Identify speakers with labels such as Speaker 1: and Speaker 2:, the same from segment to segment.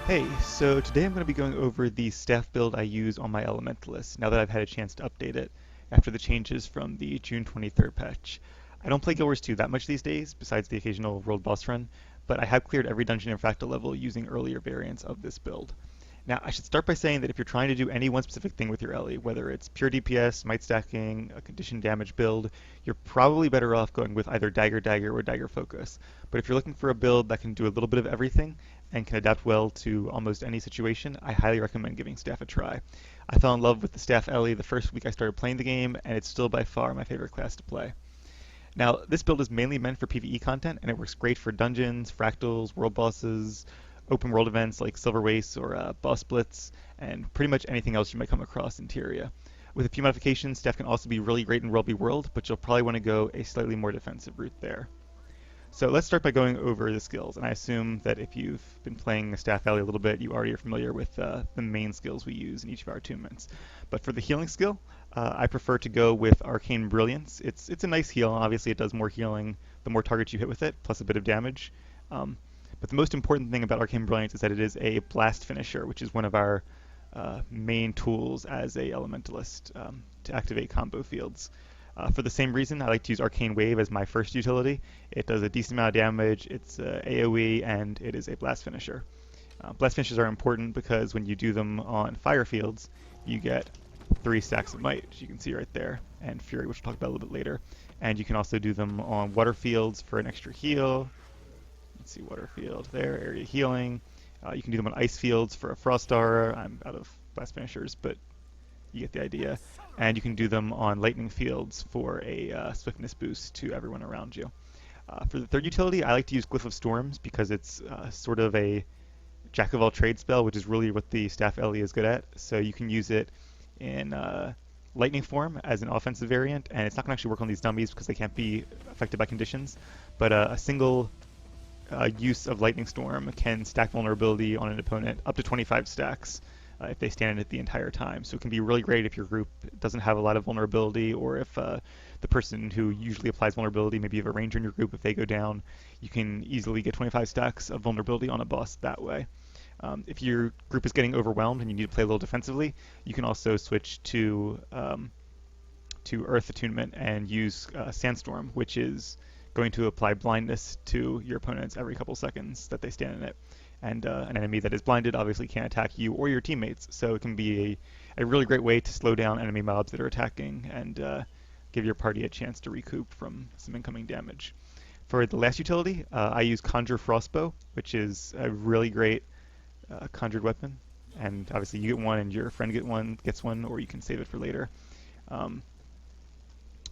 Speaker 1: Hey, so today I'm going to be going over the staff build I use on my Elementalist now that I've had a chance to update it after the changes from the June 23rd patch. I don't play Guild Wars 2 that much these days, besides the occasional world boss run, but I have cleared every dungeon and fractal level using earlier variants of this build. Now, I should start by saying that if you're trying to do any one specific thing with your Ellie, whether it's pure DPS, might stacking, a conditioned damage build, you're probably better off going with either Dagger Dagger or Dagger Focus. But if you're looking for a build that can do a little bit of everything and can adapt well to almost any situation, I highly recommend giving Staff a try. I fell in love with the Staff Ellie the first week I started playing the game, and it's still by far my favorite class to play. Now, this build is mainly meant for PvE content, and it works great for dungeons, fractals, world bosses, open world events like Silver Wastes or boss splits, and pretty much anything else you might come across in Tyria. With a few modifications, Staff can also be really great in Worldly World, but you'll probably want to go a slightly more defensive route there. So let's start by going over the skills, and I assume that if you've been playing the Staff Alley a little bit, you already are familiar with the main skills we use in each of our attunements. But for the healing skill, I prefer to go with Arcane Brilliance. It's a nice heal, and obviously it does more healing the more targets you hit with it, plus a bit of damage. Um, but the most important thing about Arcane Brilliance is that it is a blast finisher, which is one of our main tools as a Elementalist to activate combo fields. For the same reason, I like to use Arcane Wave as my first utility. It does a decent amount of damage, it's AoE, and it is a blast finisher. Blast finishers are important because when you do them on fire fields, you get 3 stacks of might, which you can see right there, and Fury, which we'll talk about a little bit later. And you can also do them on water fields for an extra heal. Let's see, water field there, area healing. You can do them on ice fields for a frost aura. I'm out of blast finishers, but you get the idea. And you can do them on lightning fields for a swiftness boost to everyone around you. For the third utility, I like to use Glyph of Storms because it's sort of a jack of all trades spell, which is really what the Staff Ellie is good at. So you can use it in lightning form as an offensive variant, and it's not going to actually work on these dummies because they can't be affected by conditions. But a single use of Lightning Storm can stack vulnerability on an opponent up to 25 stacks if they stand in it the entire time. So it can be really great if your group doesn't have a lot of vulnerability, or if the person who usually applies vulnerability, maybe you have a ranger in your group, if they go down, you can easily get 25 stacks of vulnerability on a boss that way. If your group is getting overwhelmed and you need to play a little defensively, you can also switch to Earth Attunement and use Sandstorm, which is going to apply blindness to your opponents every couple seconds that they stand in it. And an enemy that is blinded obviously can't attack you or your teammates, so it can be a really great way to slow down enemy mobs that are attacking and give your party a chance to recoup from some incoming damage. For the last utility, I use Conjure Frostbow, which is a really great conjured weapon, and obviously you get one and your friend gets one, or you can save it for later.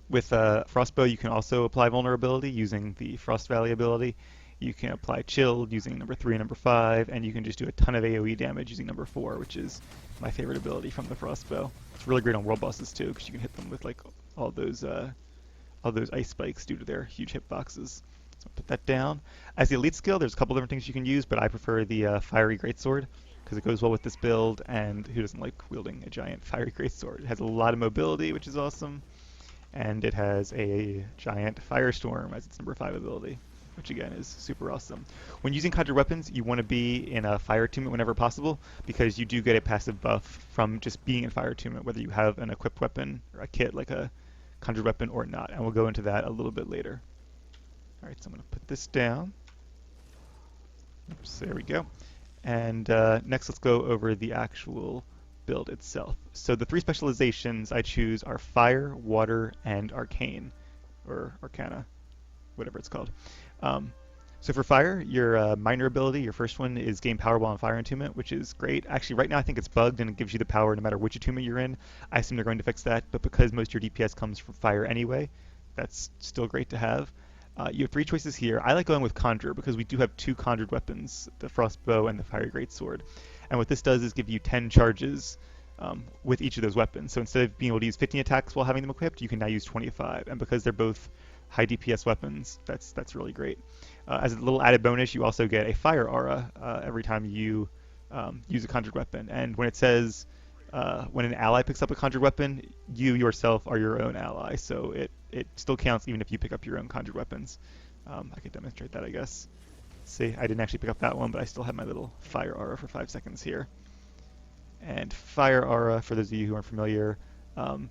Speaker 1: With Frostbow, you can also apply vulnerability using the Frost Valley ability. You can apply Chilled using number 3 and number 5, and you can just do a ton of AoE damage using number 4, which is my favorite ability from the Frostbow. It's really great on world bosses too, because you can hit them with like all those ice spikes due to their huge hitboxes. So I'll put that down. As the elite skill, there's a couple different things you can use, but I prefer the Fiery Greatsword because it goes well with this build, and who doesn't like wielding a giant Fiery Greatsword? It has a lot of mobility, which is awesome. And it has a giant Firestorm as its number 5 ability, which again is super awesome. When using conjured weapons, you want to be in a fire attunement whenever possible, because you do get a passive buff from just being in fire attunement, whether you have an equipped weapon or a kit like a conjured weapon or not, and we'll go into that a little bit later. Alright, so I'm going to put this down. Oops, there we go. And next let's go over the actual build itself. So the 3 specializations I choose are Fire, Water, and Arcane, or Arcana, whatever it's called. So for Fire, your minor ability, your first one, is gain power while in Fire Attunement, which is great. Actually, right now I think it's bugged and it gives you the power no matter which attunement you're in. I assume they're going to fix that, but because most of your DPS comes from Fire anyway, that's still great to have. You have 3 choices here. I like going with Conjure because we do have 2 conjured weapons, the Frostbow and the Fiery Greatsword. And what this does is give you 10 charges with each of those weapons. So instead of being able to use 15 attacks while having them equipped, you can now use 25. And because they're both high DPS weapons, that's really great. As a little added bonus, you also get a Fire Aura every time you use a conjured weapon. And when it says when an ally picks up a conjured weapon, you yourself are your own ally. So it still counts even if you pick up your own conjured weapons. I could demonstrate that, I guess. See, I didn't actually pick up that one, but I still have my little fire aura for 5 seconds here. And fire aura, for those of you who aren't familiar, um,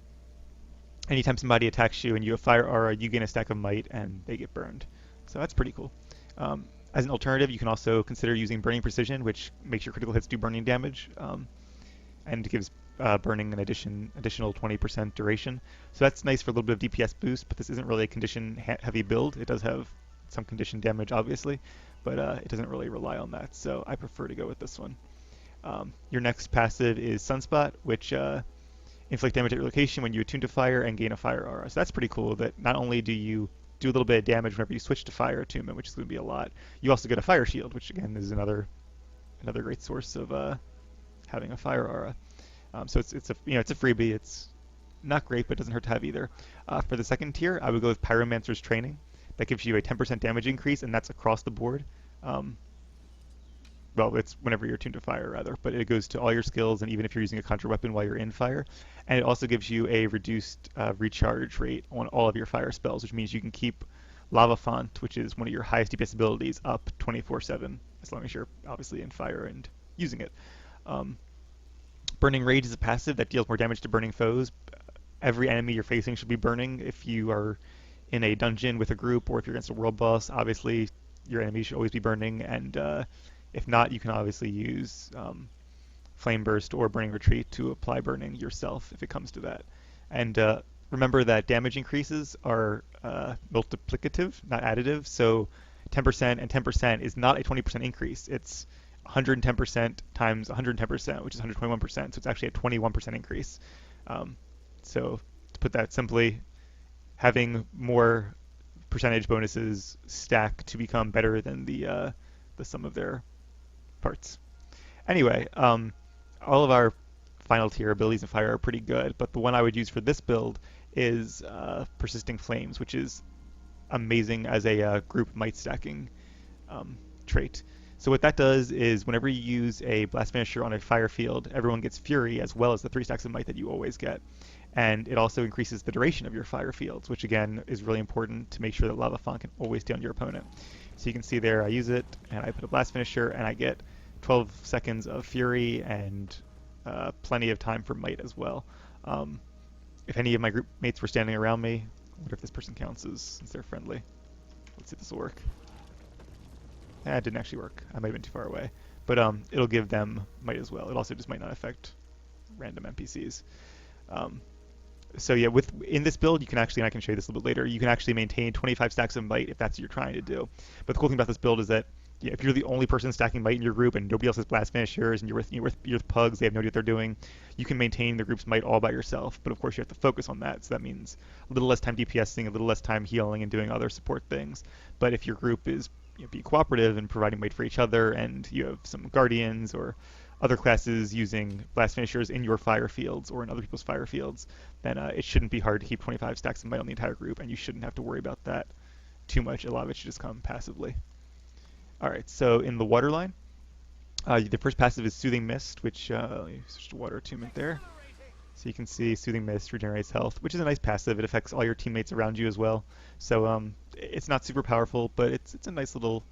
Speaker 1: anytime somebody attacks you and you have fire aura, you gain a stack of might and they get burned. So that's pretty cool. As an alternative, you can also consider using burning precision, which makes your critical hits do burning damage, and gives burning an additional 20% duration. So that's nice for a little bit of DPS boost, but this isn't really a condition heavy build. It does have some condition damage, obviously, but it doesn't really rely on that. So I prefer to go with this one. Your next passive is Sunspot, which inflict damage at your location when you attune to fire and gain a fire aura. So that's pretty cool that not only do you do a little bit of damage whenever you switch to fire attunement, which is going to be a lot, you also get a fire shield, which again is another great source of having a fire aura. So it's a it's a freebie. It's not great, but it doesn't hurt to have either. For the second tier, I would go with Pyromancer's Training. That gives you a 10% damage increase, and that's across the board. Well, it's whenever you're attuned to fire, rather, but it goes to all your skills, and even if you're using a conjure weapon while you're in fire. And it also gives you a reduced recharge rate on all of your fire spells, which means you can keep Lava Font, which is one of your highest DPS abilities, up 24/7, as long as you're obviously in fire and using it. Burning Rage is a passive that deals more damage to burning foes. Every enemy you're facing should be burning. If you are in a dungeon with a group, or if you're against a world boss, obviously your enemies should always be burning, and if not, you can obviously use Flame Burst or Burning Retreat to apply burning yourself if it comes to that. And remember that damage increases are multiplicative, not additive. So 10% and 10% is not a 20% increase. It's 110% times 110%, which is 121%. So it's actually a 21% increase. So to put that simply, having more percentage bonuses stack to become better than the sum of their parts. Anyway, all of our final tier abilities in fire are pretty good, but the one I would use for this build is Persisting Flames, which is amazing as a group might stacking trait. So what that does is whenever you use a blast finisher on a fire field, everyone gets fury as well as the 3 stacks of might that you always get. And it also increases the duration of your fire fields, which again is really important to make sure that Lava Font can always stay on your opponent. So you can see there I use it and I put a blast finisher and I get 12 seconds of fury and plenty of time for might as well. If any of my group mates were standing around me, I wonder if this person counts since they're friendly. Let's see if this will work. It didn't actually work. I might have been too far away. But it'll give them might as well. It also just might not affect random NPCs. So yeah, in this build, you can actually, and I can show you this a little bit later, you can actually maintain 25 stacks of might if that's what you're trying to do. But the cool thing about this build is that if you're the only person stacking might in your group and nobody else has blast finishers and you're with pugs, they have no idea what they're doing, you can maintain the group's might all by yourself. But of course, you have to focus on that. So that means a little less time DPSing, a little less time healing and doing other support things. But if your group is being cooperative and providing might for each other, and you have some guardians or other classes using blast finishers in your fire fields or in other people's fire fields, then it shouldn't be hard to keep 25 stacks of might on the entire group, and you shouldn't have to worry about that too much. A lot of it should just come passively. All right, so in the water line, the first passive is Soothing Mist, which let me switch to water attunement there. So you can see Soothing Mist regenerates health, which is a nice passive. It affects all your teammates around you as well. So it's not super powerful, but it's a nice little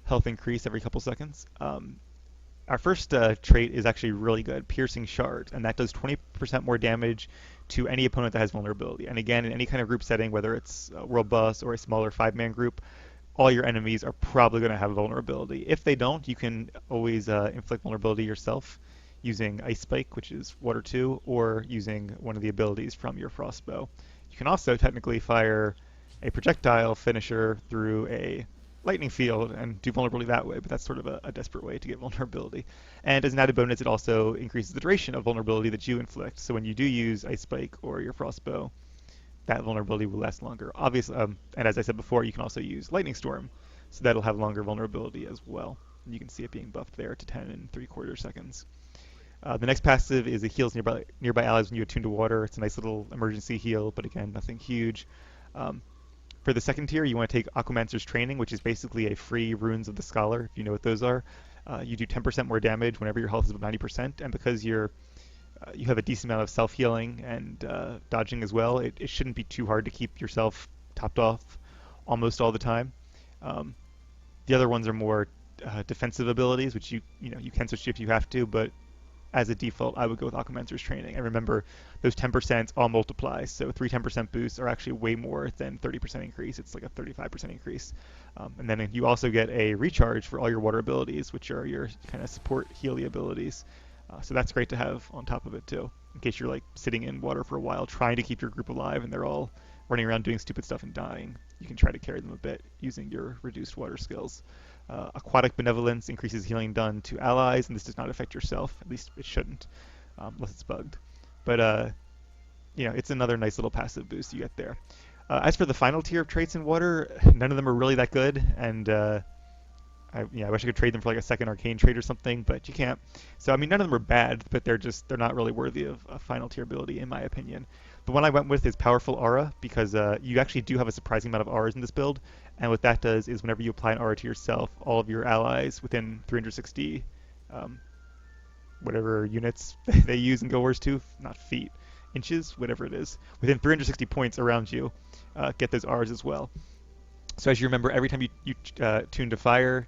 Speaker 1: health increase every couple seconds. Our first trait is actually really good, Piercing Shard, and that does 20% more damage to any opponent that has vulnerability. And again, in any kind of group setting, whether it's a World Boss or a smaller 5-man group, all your enemies are probably going to have vulnerability. If they don't, you can always inflict vulnerability yourself using Ice Spike, which is Water 2, or using one of the abilities from your Frostbow. You can also technically fire a projectile finisher through a lightning field and do vulnerability that way, but that's sort of a desperate way to get vulnerability. And as an added bonus, it also increases the duration of vulnerability that you inflict. So when you do use Ice Spike or your Frostbow, that vulnerability will last longer. Obviously, and as I said before, you can also use Lightning Storm, so that'll have longer vulnerability as well. And you can see it being buffed there to 10 3/4 seconds. The next passive is it heals nearby allies when you attune to water. It's a nice little emergency heal, but again, nothing huge. For the second tier, you want to take Aquamancer's Training, which is basically a free Runes of the Scholar, if you know what those are. You do 10% more damage whenever your health is above 90%, and because you have a decent amount of self-healing and dodging as well, it shouldn't be too hard to keep yourself topped off almost all the time. The other ones are more defensive abilities, which you can switch to if you have to, but as a default, I would go with Aquamancer's training. And remember, those 10% all multiply. So three 10% boosts are actually way more than 30% increase. It's like a 35% increase. And then you also get a recharge for all your water abilities, which are your kind of support healy abilities. So that's great to have on top of it too, in case you're like sitting in water for a while, trying to keep your group alive, and they're all running around doing stupid stuff and dying. You can try to carry them a bit using your reduced water skills. Aquatic Benevolence increases healing done to allies, and this does not affect yourself. At least it shouldn't, unless it's bugged. But it's another nice little passive boost you get there. As for the final tier of traits in water, none of them are really that good, and I wish I could trade them for like a second arcane trait or something, but you can't. So I mean, none of them are bad, but they're not really worthy of a final tier ability in my opinion. The one I went with is Powerful Aura because you actually do have a surprising amount of auras in this build, and what that does is whenever you apply an aura to yourself, all of your allies within 360 um, whatever units they use in Guild Wars 2, not feet, inches, whatever it is, within 360 points around you, get those auras as well. So as you remember, every time you tune to fire,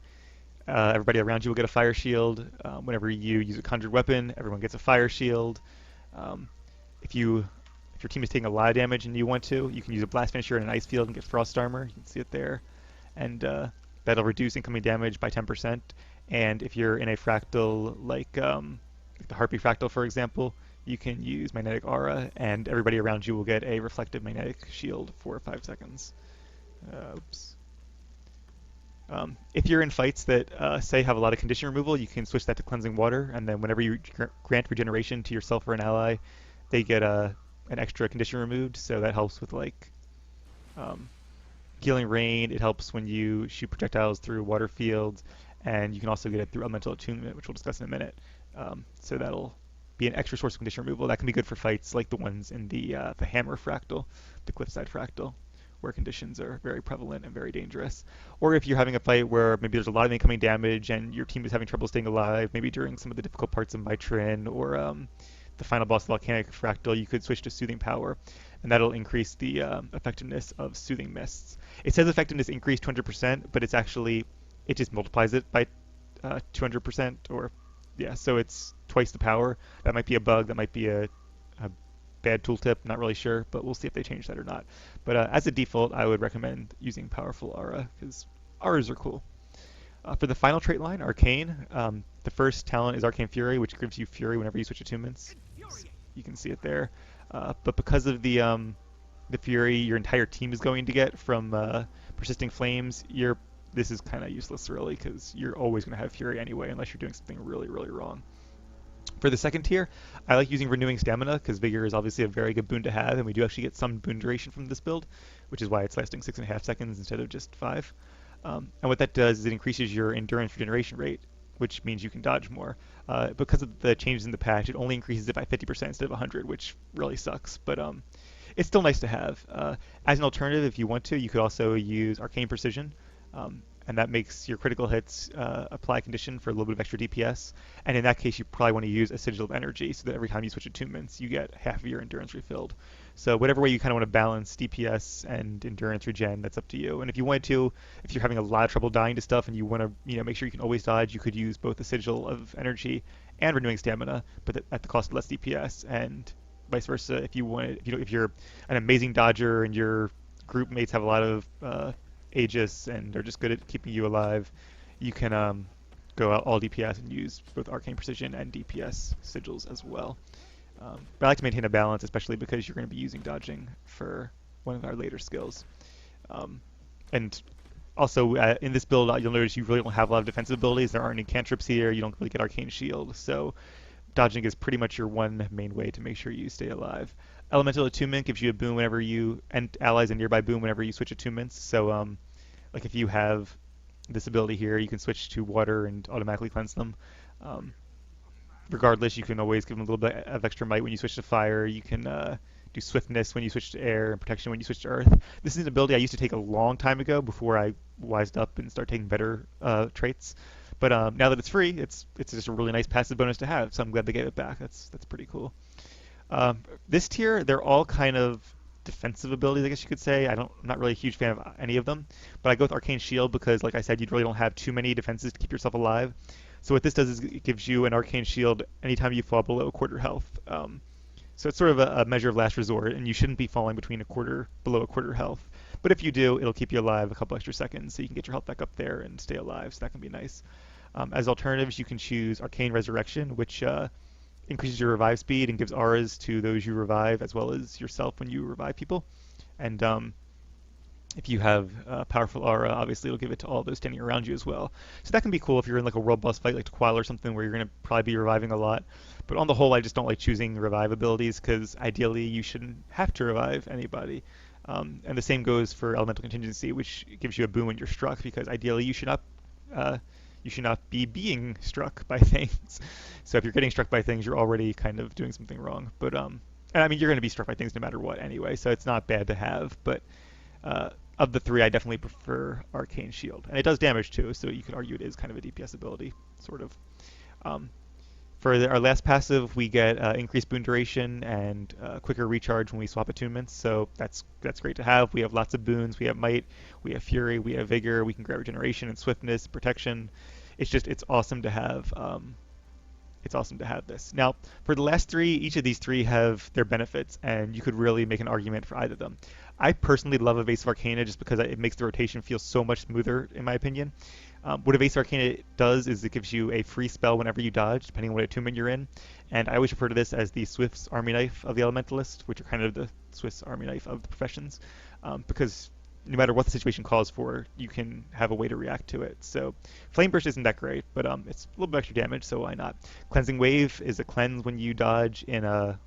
Speaker 1: everybody around you will get a fire shield. Whenever you use a conjured weapon, everyone gets a fire shield. Um, if your team is taking a lot of damage and you want to, you can use a blast finisher and an ice field and get frost armor. You can see it there, and that'll reduce incoming damage by 10%. And if you're in a fractal like the Harpy fractal, for example, you can use magnetic aura, and everybody around you will get a reflective magnetic shield for 5 seconds. Oops. If you're in fights that, say, have a lot of condition removal, you can switch that to cleansing water, and then whenever you grant regeneration to yourself or an ally, they get an extra condition removed. So that helps with like um, healing rain. It helps when you shoot projectiles through water fields, and you can also get it through elemental attunement, which we'll discuss in a minute. So that'll be an extra source of condition removal. That can be good for fights like the ones in the hammer fractal, the cliffside fractal, where conditions are very prevalent and very dangerous. Or if you're having a fight where maybe there's a lot of incoming damage and your team is having trouble staying alive, maybe during some of the difficult parts of Mitrin or the final boss of Volcanic Fractal, you could switch to Soothing Power, and that'll increase the effectiveness of Soothing Mists. It says effectiveness increased 200%, but it just multiplies it by 200%, or yeah, so it's twice the power. That might be a bug, that might be a bad tooltip, not really sure, but we'll see if they change that or not. But as a default, I would recommend using Powerful Aura, because auras are cool. For the final trait line, Arcane, the first talent is Arcane Fury, which gives you Fury whenever you switch attunements. You can see it there. But because of the Fury your entire team is going to get from Persisting Flames, this is kind of useless really, because you're always going to have Fury anyway, unless you're doing something really, really wrong. For the second tier, I like using Renewing Stamina, because Vigor is obviously a very good boon to have, and we do actually get some boon duration from this build, which is why it's lasting 6.5 seconds instead of just 5. And what that does is it increases your endurance regeneration rate, which means you can dodge more. Because of the changes in the patch, it only increases it by 50% instead of 100, which really sucks. But it's still nice to have. As an alternative, if you want to, you could also use Arcane Precision, and that makes your critical hits apply condition for a little bit of extra DPS. And in that case, you probably want to use a Sigil of Energy, so that every time you switch attunements, you get half of your endurance refilled. So whatever way you kind of want to balance DPS and endurance regen, that's up to you. And if you wanted to, if you're having a lot of trouble dying to stuff and you want to, make sure you can always dodge, you could use both the Sigil of Energy and Renewing Stamina, but at the cost of less DPS. And vice versa, if you're an amazing dodger and your group mates have a lot of Aegis and are just good at keeping you alive, you can go out all DPS and use both Arcane Precision and DPS sigils as well. But I like to maintain a balance, especially because you're going to be using dodging for one of our later skills. And also, in this build, you'll notice you really don't have a lot of defensive abilities. There aren't any cantrips here. You don't really get Arcane Shield. So dodging is pretty much your one main way to make sure you stay alive. Elemental Attunement gives you a boon whenever and allies a nearby boon whenever you switch attunements. So, like if you have this ability here, you can switch to water and automatically cleanse them. Regardless, you can always give them a little bit of extra might when you switch to fire. You can do swiftness when you switch to air and protection when you switch to earth. This is an ability I used to take a long time ago before I wised up and started taking better traits. But now that it's free, it's just a really nice passive bonus to have. So I'm glad they gave it back. That's pretty cool. This tier, they're all kind of defensive abilities, I guess you could say. I'm not really a huge fan of any of them, but I go with Arcane Shield because, like I said, you really don't have too many defenses to keep yourself alive. So what this does is it gives you an Arcane Shield anytime you fall below a quarter health. So it's sort of a measure of last resort, and you shouldn't be falling below a quarter health. But if you do, it'll keep you alive a couple extra seconds, so you can get your health back up there and stay alive. So that can be nice. As alternatives, you can choose Arcane Resurrection, which increases your revive speed and gives auras to those you revive, as well as yourself when you revive people. And if you have a powerful aura, obviously it'll give it to all those standing around you as well. So that can be cool if you're in like a world boss fight like Tequila or something where you're going to probably be reviving a lot. But on the whole, I just don't like choosing revive abilities because ideally you shouldn't have to revive anybody. And the same goes for Elemental Contingency, which gives you a boon when you're struck because ideally you should not be being struck by things. So if you're getting struck by things, you're already kind of doing something wrong. But and I mean you're going to be struck by things no matter what anyway, so it's not bad to have. But of the three, I definitely prefer Arcane Shield, and it does damage too. So you could argue it is kind of a DPS ability, sort of. Um, our last passive, we get increased boon duration and quicker recharge when we swap attunements. So that's great to have. We have lots of boons. We have might, we have fury, we have vigor. We can grab regeneration and swiftness, protection. It's awesome to have. It's awesome to have this. Now, for the last three, each of these three have their benefits, and you could really make an argument for either of them. I personally love Evasive Arcana just because it makes the rotation feel so much smoother, in my opinion. What Evasive Arcana does is it gives you a free spell whenever you dodge, depending on what attunement you're in. And I always refer to this as the Swift's Army Knife of the Elementalist, which are kind of the Swiss Army Knife of the professions, because no matter what the situation calls for, you can have a way to react to it. So Flame Burst isn't that great, but it's a little bit extra damage, so why not? Cleansing Wave is a cleanse when you dodge in a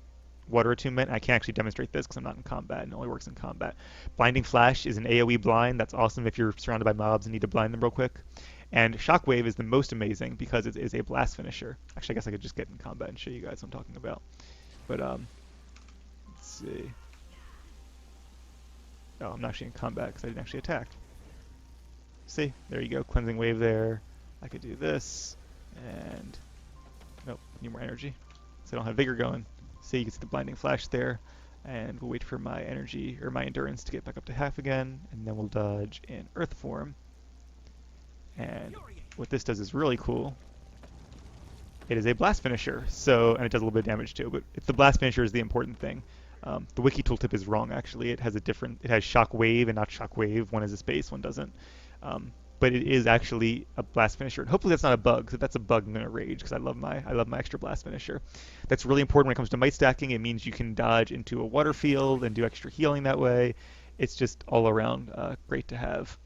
Speaker 1: water attunement. I can't actually demonstrate this because I'm not in combat and it only works in combat. Blinding Flash is an AoE blind. That's awesome if you're surrounded by mobs and need to blind them real quick. And Shockwave is the most amazing because it is a blast finisher. Actually, I guess I could just get in combat and show you guys what I'm talking about. But let's see. Oh, I'm not actually in combat because I didn't actually attack. See, there you go, Cleansing Wave there. I could do this, and nope, need more energy. So I don't have Vigor going. See, you can see the Blinding Flash there, and we'll wait for my energy, or my endurance to get back up to half again, and then we'll dodge in Earth form. And what this does is really cool. It is a blast finisher, so, and it does a little bit of damage too, but the blast finisher is the important thing. The wiki tooltip is wrong actually. It has shock wave and not shock wave. One is a space, one doesn't. But it is actually a blast finisher. And hopefully that's not a bug. If that's a bug, I'm gonna rage because I love my extra blast finisher. That's really important when it comes to might stacking. It means you can dodge into a water field and do extra healing that way. It's just all around great to have.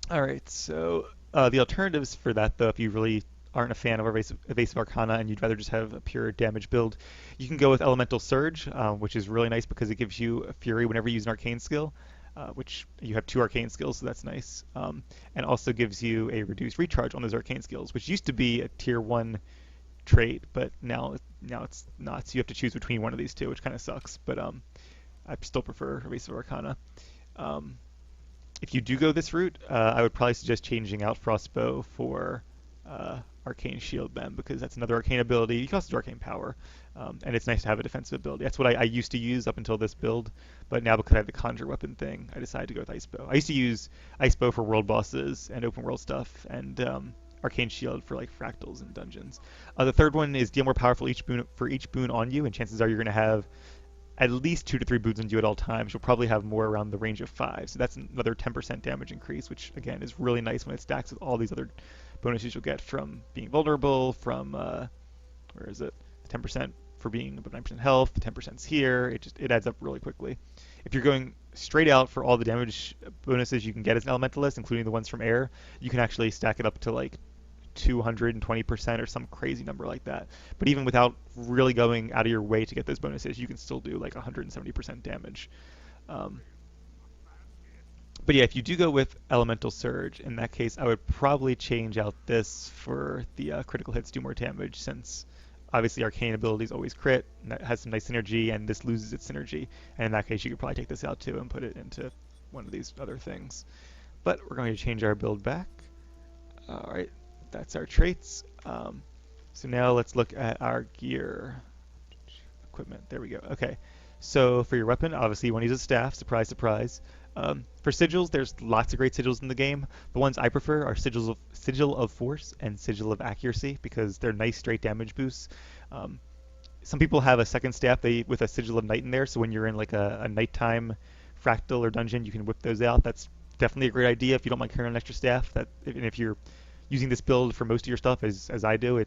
Speaker 1: All right, so the alternatives for that though, if you really aren't a fan of Evasive Arcana and you'd rather just have a pure damage build, you can go with Elemental Surge, which is really nice because it gives you a Fury whenever you use an Arcane skill, which you have 2 Arcane skills, so that's nice. And also gives you a reduced recharge on those Arcane skills, which used to be a Tier 1 trait, but now it's not, so you have to choose between one of these two, which kind of sucks, but I still prefer Evasive Arcana. If you do go this route, I would probably suggest changing out Frostbow for Arcane Shield then, because that's another arcane ability. You can also do Arcane Power, and it's nice to have a defensive ability. That's what I used to use up until this build, but now because I have the Conjure Weapon thing, I decided to go with Ice Bow. I used to use Ice Bow for world bosses and open world stuff, and Arcane Shield for like fractals and dungeons. The third one is deal more powerful for each boon on you, and chances are you're going to have at least 2 to 3 boons on you at all times. You'll probably have more around the range of 5, so that's another 10% damage increase, which again is really nice when it stacks with all these other bonuses you'll get from being vulnerable, from where is it? 10% for being above 9% health, the 10%'s here. It adds up really quickly. If you're going straight out for all the damage bonuses you can get as an Elementalist, including the ones from air, you can actually stack it up to like 220% or some crazy number like that. But even without really going out of your way to get those bonuses, you can still do like 170% damage. But yeah, if you do go with Elemental Surge, in that case, I would probably change out this for the critical hits do more damage, since obviously Arcane abilities always crit, and that has some nice synergy, and this loses its synergy. And in that case, you could probably take this out too and put it into one of these other things. But we're going to change our build back. All right, that's our traits. So now let's look at our gear. Equipment, there we go. Okay, So for your weapon, obviously you want to use a staff. Surprise, surprise. For sigils, there's lots of great sigils in the game. The ones I prefer are Sigil of Force and Sigil of Accuracy because they're nice straight damage boosts. Um, some people have a second staff with a Sigil of Night in there, so when you're in like a nighttime fractal or dungeon, you can whip those out. That's definitely a great idea if you don't mind carrying an extra staff. And if you're using this build for most of your stuff, as I do,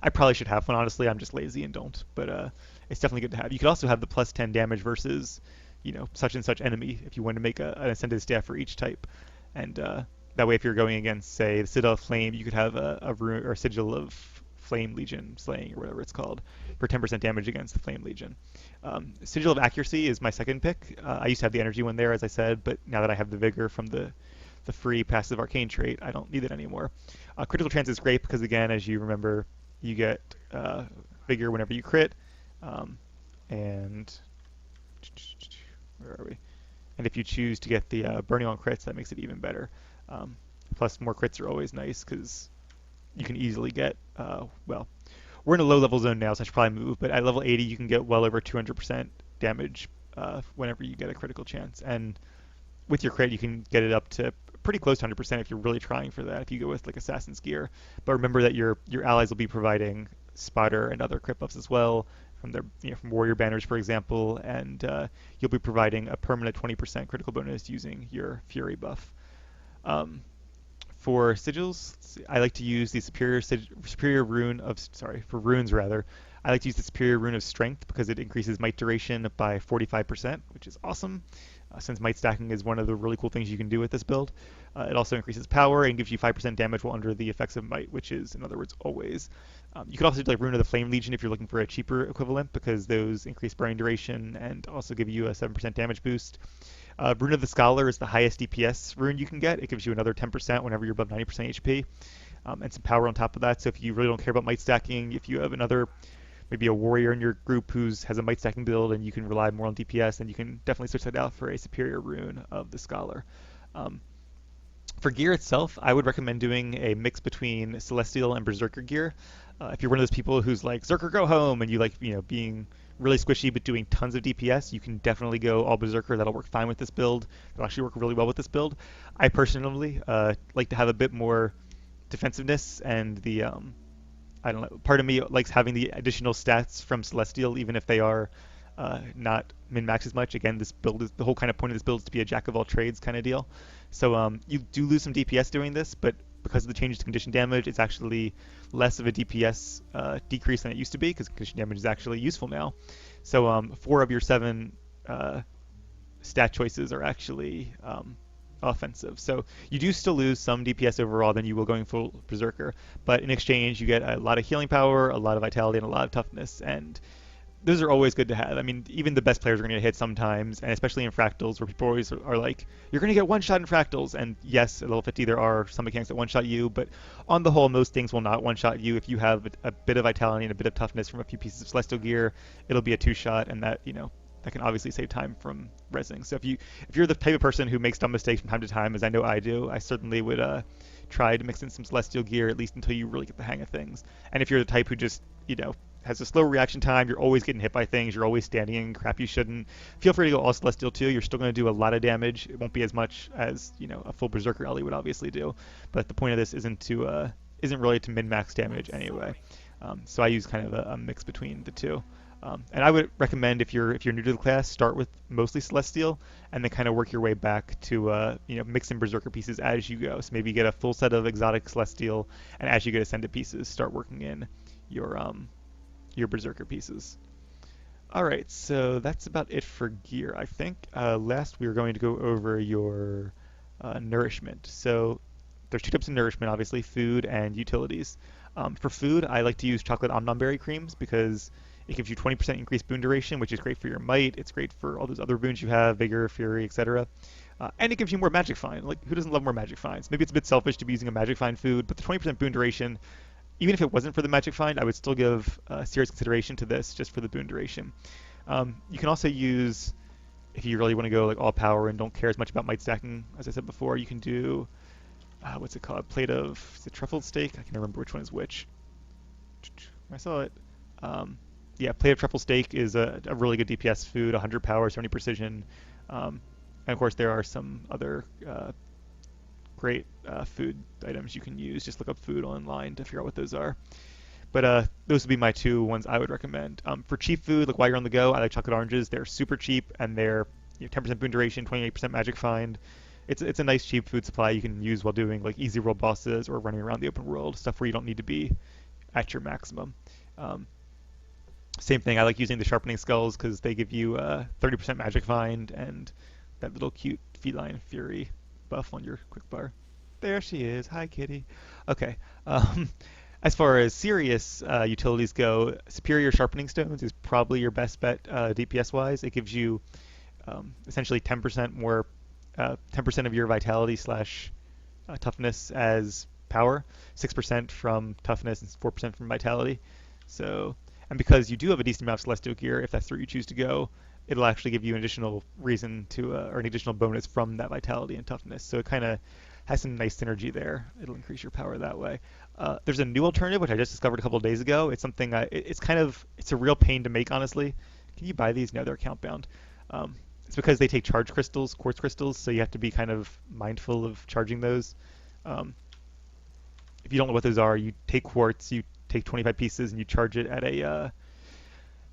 Speaker 1: I probably should have one. Honestly, I'm just lazy and don't. But it's definitely good to have. You could also have the plus 10 damage versus such and such enemy if you want to make an ascended staff for each type, and that way if you're going against say the Citadel of Flame, you could have a rune or a Sigil of Flame Legion Slaying or whatever it's called for 10% damage against the Flame Legion. Sigil of Accuracy is my second pick. I used to have the energy one there, as I said, but now that I have the Vigor from the free passive arcane trait, I don't need it anymore. Critical Chance is great because, again, as you remember, you get Vigor whenever you crit, and where are we? And if you choose to get the Burning on crits, that makes it even better. Plus, more crits are always nice because you can easily get, well, we're in a low level zone now, so I should probably move, but at level 80, you can get well over 200% damage whenever you get a critical chance. And with your crit, you can get it up to pretty close to 100% if you're really trying for that, if you go with like Assassin's Gear. But remember that your allies will be providing Spotter and other crit buffs as well from their from Warrior Banners, for example, and you'll be providing a permanent 20% critical bonus using your Fury buff. For sigils, I like to use the superior rune of for runes rather. I like to use the superior rune of strength because it increases might duration by 45%, which is awesome. Since might stacking is one of the really cool things you can do with this build. It also increases power and gives you 5% damage while under the effects of might, which is, in other words, always. You could also do like Rune of the Flame Legion if you're looking for a cheaper equivalent because those increase burning duration and also give you a 7% damage boost. Rune of the Scholar is the highest DPS rune you can get. It gives you another 10% whenever you're above 90% HP, and some power on top of that. So if you really don't care about might stacking, if you have maybe a warrior in your group who has a might stacking build and you can rely more on DPS, then you can definitely switch that out for a superior rune of the Scholar. For gear itself, I would recommend doing a mix between Celestial and Berserker gear. If you're one of those people who's like, Zerker, go home, and you like, being really squishy but doing tons of DPS, you can definitely go all Berserker. That'll work fine with this build. It'll actually work really well with this build. I personally like to have a bit more defensiveness, and I don't know, part of me likes having the additional stats from Celestial, even if they are not min-max as much. Again, the whole kind of point of this build is to be a jack of all trades kind of deal. So you do lose some DPS doing this, but because of the changes to condition damage, it's actually less of a DPS decrease than it used to be because condition damage is actually useful now. So 4 of your 7 stat choices are actually offensive. So you do still lose some DPS overall than you will going full Berserker, but in exchange you get a lot of healing power, a lot of vitality, and a lot of toughness, and those are always good to have. I mean, even the best players are going to hit sometimes, and especially in fractals, where people always are like, you're going to get one shot in fractals. And yes, at level 50, there are some mechanics that one shot you, but on the whole, most things will not one shot you. If you have a bit of vitality and a bit of toughness from a few pieces of celestial gear, it'll be a 2-shot, and that can obviously save time from resing. So if you're the type of person who makes dumb mistakes from time to time, as I know I do, I certainly would try to mix in some celestial gear at least until you really get the hang of things. And if you're the type who just has a slow reaction time, you're always getting hit by things, you're always standing in crap you shouldn't, feel free to go all Celestial too. You're still going to do a lot of damage. It won't be as much as a full Berserker Ellie would obviously do, but the point of this isn't really to min-max damage anyway. So I use kind of a mix between the two. And I would recommend if you're new to the class, start with mostly Celestial, and then kind of work your way back to mix in Berserker pieces as you go. So maybe get a full set of exotic Celestial, and as you get Ascended pieces, start working in your Berserker pieces. Alright, so that's about it for gear, I think. Last, we were going to go over your nourishment. So there's 2 types of nourishment, obviously, food and utilities. For food, I like to use chocolate omnonberry creams because it gives you 20% increased boon duration, which is great for your might. It's great for all those other boons you have, vigor, fury, etc. And it gives you more magic find. Like, who doesn't love more magic finds? Maybe it's a bit selfish to be using a magic find food, but the 20% boon duration, even if it wasn't for the magic find, I would still give serious consideration to this just for the boon duration. You can also use, if you really want to go like all power and don't care as much about might stacking, as I said before, you can do, what's it called? Plate of, is it truffled steak? I can't remember which one is which. I saw it. yeah, plate of truffle steak is a really good DPS food, 100 power, 70 precision. And of course, there are some other great food items you can use. Just look up food online to figure out what those are. But those would be my two ones I would recommend. For cheap food, like while you're on the go, I like chocolate oranges. They're super cheap and they're 10% boon duration, 28% magic find. It's a nice cheap food supply you can use while doing like easy world bosses or running around the open world, stuff where you don't need to be at your maximum. Um, Same thing, I like using the sharpening skulls because they give you 30% magic find and that little cute feline fury buff on your quick bar. There she is. Hi, kitty. Okay. Um, as far as serious utilities go, Superior Sharpening Stones is probably your best bet DPS wise. It gives you essentially 10% more, 10% of your vitality slash toughness as power, 6% from toughness and 4% from vitality. So, and because you do have a decent amount of celestial gear, if that's where you choose to go, it'll actually give you an additional reason to, or an additional bonus from that vitality and toughness. So it kind of has some nice synergy there. It'll increase your power that way. There's a new alternative which I just discovered a couple of days ago. It's something it's kind of it's a real pain to make, honestly. Can you buy these? No, they're account bound. It's because they take charge crystals, quartz crystals, so you have to be kind of mindful of charging those. Um, if you don't know what those are, you take quartz, you take 25 pieces, and you charge it at a.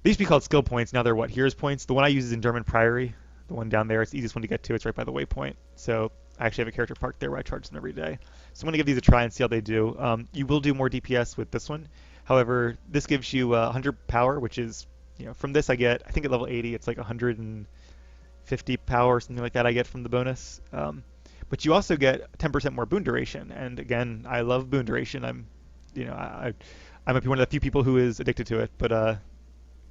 Speaker 1: They used to be called skill points. Now they're what? Heroes points. The one I use is in German Priory. The one down there. It's the easiest one to get to. It's right by the waypoint. So I actually have a character parked there where I charge them every day. So I'm going to give these a try and see how they do. You will do more DPS with this one. However, this gives you 100 power, which is, from this I get, I think at level 80, it's like 150 power or something like that I get from the bonus. But you also get 10% more boon duration. And again, I love boon duration. I might be one of the few people who is addicted to it, but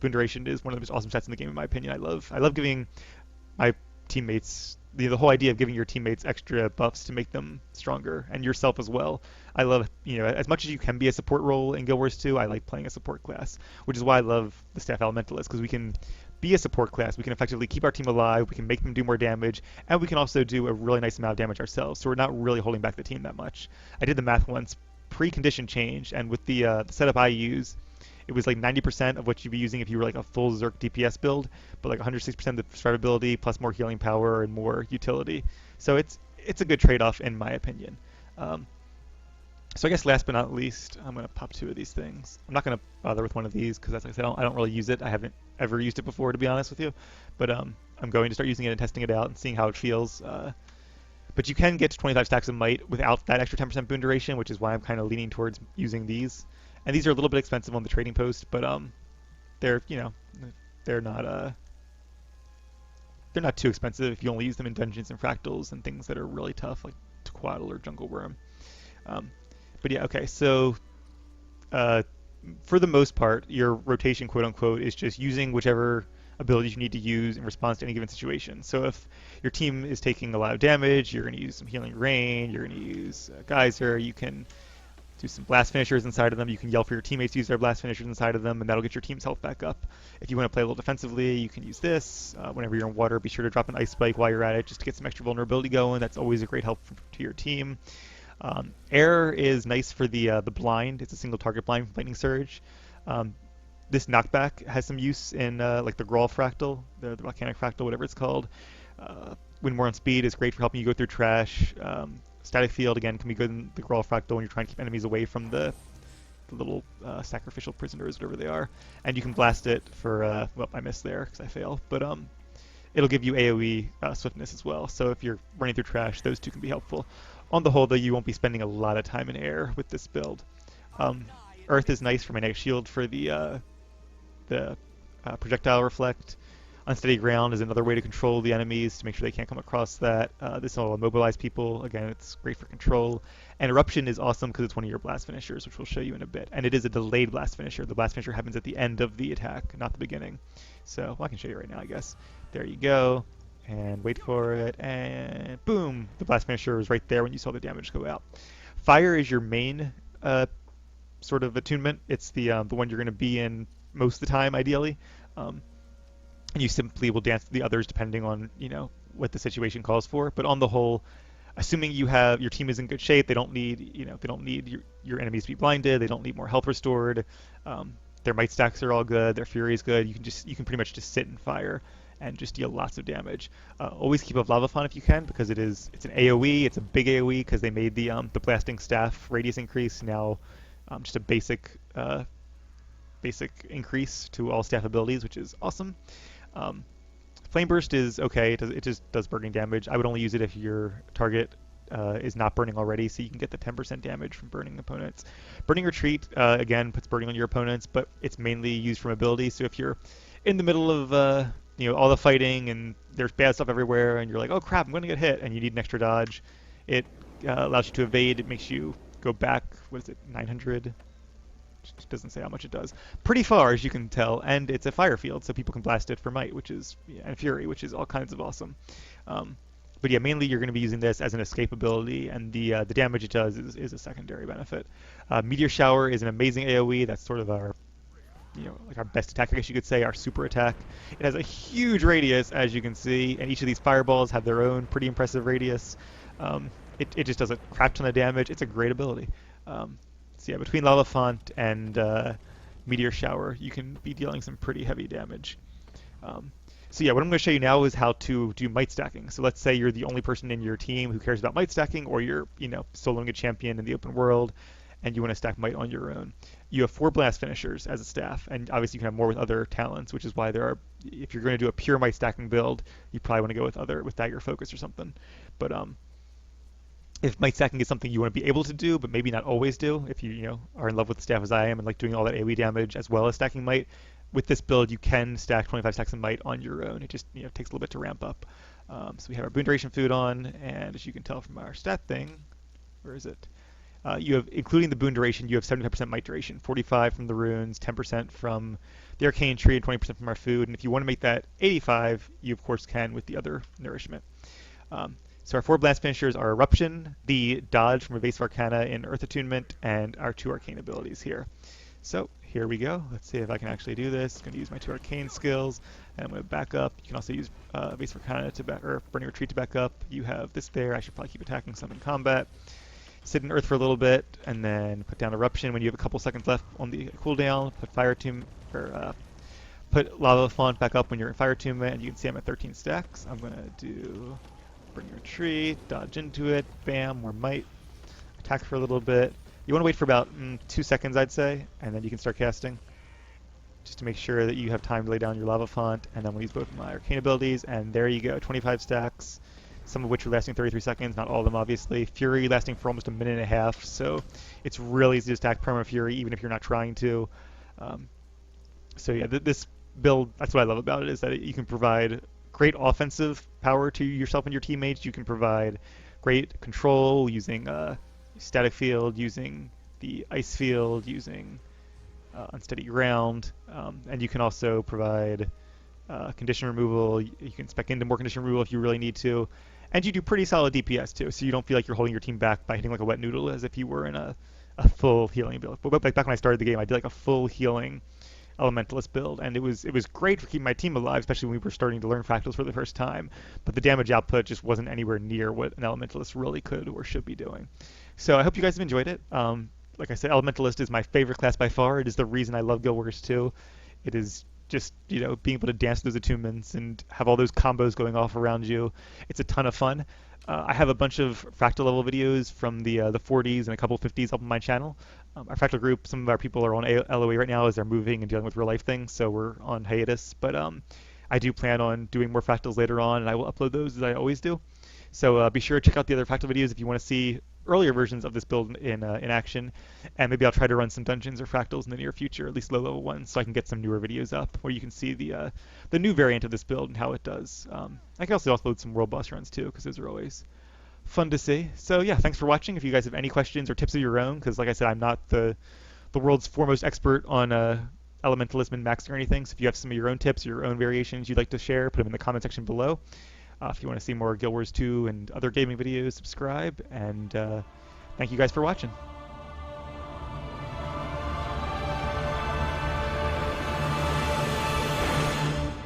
Speaker 1: boon duration is one of the most awesome stats in the game, in my opinion. I love giving my teammates the whole idea of giving your teammates extra buffs to make them stronger and yourself as well. I love, as much as you can be a support role in Guild Wars 2, I like playing a support class, which is why I love the Staff Elementalist, because we can be a support class. We can effectively keep our team alive, we can make them do more damage, and we can also do a really nice amount of damage ourselves, so we're not really holding back the team that much. I did the math once, pre-condition change, and with the setup I use, it was like 90% of what you'd be using if you were like a full Zerk DPS build, but like 106% of the survivability plus more healing power and more utility. So it's a good trade-off in my opinion. So I guess last but not least, I'm going to pop two of these things. I'm not going to bother with one of these because, as I said, I don't really use it. I haven't ever used it before, to be honest with you. But I'm going to start using it and testing it out and seeing how it feels. But you can get to 25 stacks of might without that extra 10% boon duration, which is why I'm kind of leaning towards using these. And these are a little bit expensive on the trading post, but they're they're not too expensive if you only use them in dungeons and fractals and things that are really tough, like Tequatl or Jungle Worm. But yeah, okay. So for the most part, your rotation, quote unquote, is just using whichever abilities you need to use in response to any given situation. So if your team is taking a lot of damage, you're going to use some healing rain. You're going to use geyser. You can do some blast finishers inside of them. You can yell for your teammates to use their blast finishers inside of them, and that'll get your team's health back up. If you want to play a little defensively, you can use this. Whenever you're in water, be sure to drop an ice spike while you're at it just to get some extra vulnerability going. That's always a great help to your team. Air is nice for the blind. It's a single target blind from Lightning Surge. This knockback has some use in like the Grawl fractal, the volcanic fractal, whatever it's called. When more on speed is great for helping you go through trash. Static field, again, can be good in the Grawl fractal when you're trying to keep enemies away from the little sacrificial prisoners, whatever they are. And you can blast it for, well, I missed there because I fail, but it'll give you AoE swiftness as well. So if you're running through trash, those two can be helpful. On the whole, though, you won't be spending a lot of time in air with this build. Earth is nice for magnetic shield for the projectile reflect. Unsteady ground is another way to control the enemies to make sure they can't come across that. This will immobilize people. Again, it's great for control. And eruption is awesome because it's one of your blast finishers, which we'll show you in a bit. And it is a delayed blast finisher. The blast finisher happens at the end of the attack, not the beginning. So, well, I can show you right now, I guess. There you go. And wait for it. And boom! The blast finisher was right there when you saw the damage go out. Fire is your main sort of attunement. It's the one you're going to be in most of the time, ideally. And you simply will dance to the others depending on, what the situation calls for. But on the whole, assuming your team is in good shape, they don't need, your enemies to be blinded, they don't need more health restored. Their might stacks are all good. Their fury is good. You can pretty much just sit and fire and just deal lots of damage. Always keep up lava font if you can, because it's an AOE. It's a big AOE because they made the blasting staff radius increase now just a basic increase to all staff abilities, which is awesome. Um, Flame Burst is okay. It just does burning damage. I would only use it if your target is not burning already, so you can get the 10% damage from burning opponents. Burning Retreat, again, puts burning on your opponents, but it's mainly used from ability. So if you're in the middle of all the fighting and there's bad stuff everywhere, and you're like, oh crap, I'm going to get hit, and you need an extra dodge, it allows you to evade. It makes you go back, what is it, 900? It doesn't say how much it does. Pretty far, as you can tell, and it's a fire field, so people can blast it for might, and fury, which is all kinds of awesome. But yeah, mainly you're going to be using this as an escape ability, and the damage it does is a secondary benefit. Meteor Shower is an amazing AoE. That's sort of our like our best attack, I guess you could say, our super attack. It has a huge radius, as you can see, and each of these fireballs have their own pretty impressive radius. It just does a crap ton of damage. It's a great ability. So yeah, between Lava Font and Meteor Shower, you can be dealing some pretty heavy damage. So yeah, what I'm going to show you now is how to do might stacking. So let's say you're the only person in your team who cares about might stacking, or you're soloing a champion in the open world, and you want to stack might on your own. You have 4 blast finishers as a staff, and obviously you can have more with other talents, which is why if you're going to do a pure might stacking build, you probably want to go with dagger focus or something. But if might stacking is something you want to be able to do, but maybe not always do, if you are in love with the staff as I am and like doing all that AoE damage as well as stacking might, with this build you can stack 25 stacks of might on your own. It just takes a little bit to ramp up. So we have our boon duration food on, and as you can tell from our stat thing, where is it? You have, including the boon duration, you have 75% might duration, 45 from the runes, 10% from the arcane tree, and 20% from our food. And if you want to make that 85, you of course can with the other nourishment. So our 4 blast finishers are Eruption, the dodge from Evasive Arcana in Earth Attunement, and our 2 arcane abilities here. So here we go. Let's see if I can actually do this. I'm going to use my 2 arcane skills, and I'm going to back up. You can also use Evasive Arcana or Burning Retreat to back up. You have this there. I should probably keep attacking some in combat. Sit in Earth for a little bit, and then put down Eruption when you have a couple seconds left on the cooldown. Put Fire Tomb, or put Lava Font back up when you're in Fire Attunement, and you can see I'm at 13 stacks. I'm going to do Burning Retreat, dodge into it, bam, more might, attack for a little bit. You want to wait for about 2 seconds, I'd say, and then you can start casting, just to make sure that you have time to lay down your Lava Font. And then we'll use both of my arcane abilities, and there you go, 25 stacks, some of which are lasting 33 seconds, not all of them obviously. Fury lasting for almost a minute and a half, so it's really easy to stack Perma Fury even if you're not trying to. So yeah, this build, that's what I love about it, is that you can provide great offensive power to yourself and your teammates. You can provide great control using static field, using the ice field, using unsteady ground, and you can also provide condition removal. You can spec into more condition removal if you really need to, and you do pretty solid DPS too, so you don't feel like you're holding your team back by hitting like a wet noodle as if you were in a full healing build. But like back when I started the game, I did like a full healing Elementalist build, and it was great for keeping my team alive, especially when we were starting to learn fractals for the first time. But the damage output just wasn't anywhere near what an Elementalist really could or should be doing. So I hope you guys have enjoyed it. Like I said, Elementalist is my favorite class by far. It is the reason I love Guild Wars 2. It is just being able to dance those attunements and have all those combos going off around you. It's a ton of fun. I have a bunch of fractal level videos from the 40s and a couple 50s up on my channel. Our fractal group, some of our people are on LOE right now as they're moving and dealing with real life things, so we're on hiatus. But I do plan on doing more fractals later on, and I will upload those as I always do. So be sure to check out the other fractal videos if you want to see earlier versions of this build in action, and maybe I'll try to run some dungeons or fractals in the near future, at least low-level ones, so I can get some newer videos up where you can see the new variant of this build and how it does. I can also upload some world boss runs too, because those are always fun to see. So yeah, thanks for watching. If you guys have any questions or tips of your own, because like I said, I'm not the world's foremost expert on Elementalist min max or anything, so if you have some of your own tips, your own variations you'd like to share, put them in the comment section below. If you want to see more Guild Wars 2 and other gaming videos, subscribe, and thank you guys for watching.